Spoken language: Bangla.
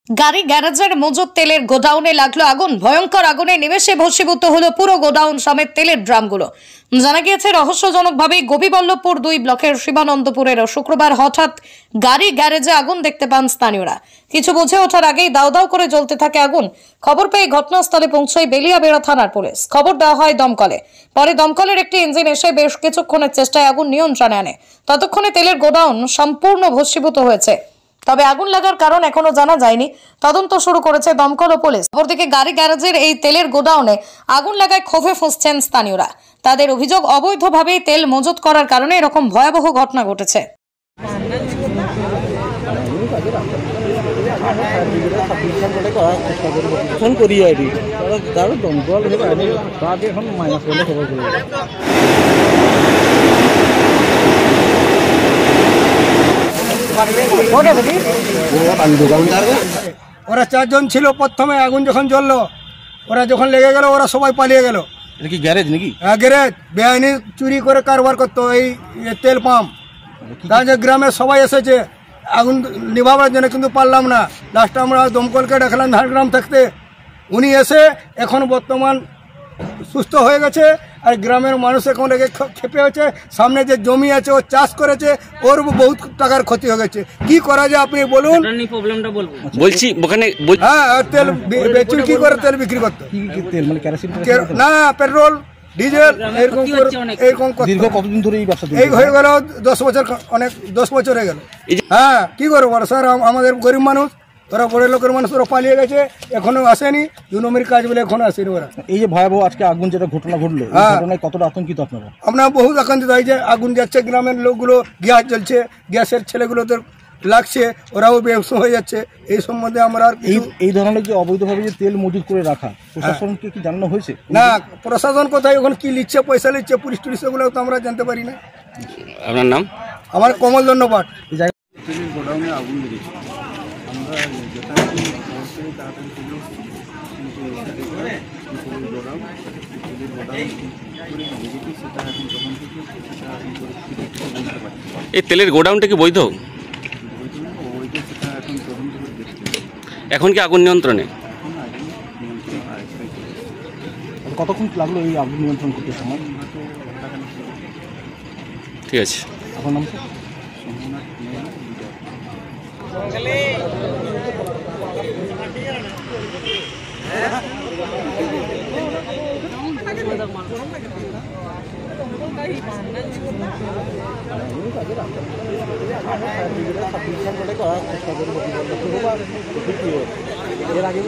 গাড়ি গ্যারেজের মজুত তেলের গোডাউনে লাগলো আগুন। ভয়ঙ্কর আগুনে নিমেষে ভস্মীভূত হলো পুরো গোডাউন সমেত তেলের ড্রামগুলো। জানা গিয়েছে রহস্যজনকভাবে গোপীবল্লভপুর 2 ব্লকের শিবানন্দপুরের শুক্রবার হঠাৎ গাড়ি গ্যারেজে আগুন দেখতে পান স্থানীয়রা। কিছু বুঝে ওঠার আগেই দাউ দাউ করে জ্বলতে থাকে আগুন। খবর পেয়ে ঘটনাস্থলে পৌঁছয় বেলিয়াবেড়া থানার পুলিশ। খবর দেওয়া হয় দমকলে। পরে দমকলের একটি ইঞ্জিন এসে বেশ কিছুক্ষণের চেষ্টায় আগুন নিয়ন্ত্রণে আনে। ততক্ষণে তেলের গোডাউন সম্পূর্ণ ভস্মীভূত হয়েছে। তবে আগুন লাগার কারণ এখনো জানা যায়নি। তদন্ত শুরু করেছে দমকল ও পুলিশ। অপরদিকে গাড়ি গ্যারেজের এই তেলের গোডাউনে আগুন লাগায় ক্ষোভে ফুঁসছেন স্থানীয়রা। তাদের অভিযোগ, অবৈধভাবে তেল মজুত করার কারণে এরকম ভয়াবহ ঘটনা ঘটেছে। ওরা 4 জন ছিল। প্রথমে আগুন যখন জ্বললো, ওরা যখন লেগে গেল, ওরা সবাই পালিয়ে গেল। এটা কি গ্যারেজ নাকি? হ্যাঁ, গ্যারেজ। বেআইনি চুরি করে কারবার করতো এই তেল পাম্প। তার যে গ্রামের সবাই এসেছে আগুন নিভাবার জন্য, কিন্তু পারলাম না। লাস্টে আমরা দমকলকে ডাকলাম ঝাড়গ্রাম থাকতে। উনি এসে এখন বর্তমান সুস্থ হয়ে গেছে। আর গ্রামের মানুষ এখন লেগে খেপে হয়েছে। সামনে যে জমি আছে, ও চাষ করেছে, ওর বহুত টাকার ক্ষতি হয়ে গেছে। কি করা যায় আপনি বলুন। বলছি ওখানে হ্যাঁ, তেল বেচুন কি করে তেল বিক্রি করতো? তেল মানে কেরোসিন না, পেট্রোল ডিজেল এরকম দীর্ঘ কতদিন ধরে এই ব্যবসা এই হয়ে গেল 10 বছর, অনেক 10 বছর হয়ে গেল। হ্যাঁ, কি করবো স্যার, আমাদের গরিব মানুষ, ওরা বড় লোকের মানুষ, ওরা পালিয়ে গেছে, এখনো আসেনি। 2 নম্বরের কাজ বলে এখনো আসেনি ওরা। এই যে ভয়াবহ আজকে আগুন যেটা ঘটনা ঘটলো, ঘটনায় কতটা আতঙ্কিত আপনারা? আমরা বহুত আতঙ্কিত হয়েছে। আগুন যাচ্ছে, গ্রামের লোকগুলো গ্যাস জ্বলছে, গ্যাসের ছেলেগুলোদের লাগছে, ওরাও বেহুশ হয়ে যাচ্ছে। এই সম্বন্ধে আমরা এই ধরনের যে অবৈধভাবে যে তেল মজুত করে রাখা, প্রশাসনকে কি জানানো হয়েছে? না, প্রশাসন কোথায় ওখানে কি লিখছে, পয়সা লিখছে, পুলিশ টুলিশ, এগুলো তো আমরা জানতে পারি না। আপনার নাম? আমার কমল ধন্যবাদ। গোডাউনে আগুন লেগেছে, আমরা যথারীতি অবশ্যই তাড়াতাড়ি চলে এসেছি, কিন্তু গোডাউন লেগেছে, সেটা এখন তখন থেকে সেটা এখন বলতে পারছি। এই তেলের গোডাউনটা কি বৈধ? অবৈধ সেটা এখন তদন্ত করে দেখতে। এখন কি আগুন নিয়ন্ত্রণে? এখন আগুন নিয়ন্ত্রণ আয়ত্তায় চলে এসেছে। কতক্ষণ লাগলো এই আগুন নিয়ন্ত্রণ করতে সময়? হয়তো ঘন্টাখানেক। ঠিক আছে। আপনার নাম? সম্ভাবনা এর আগে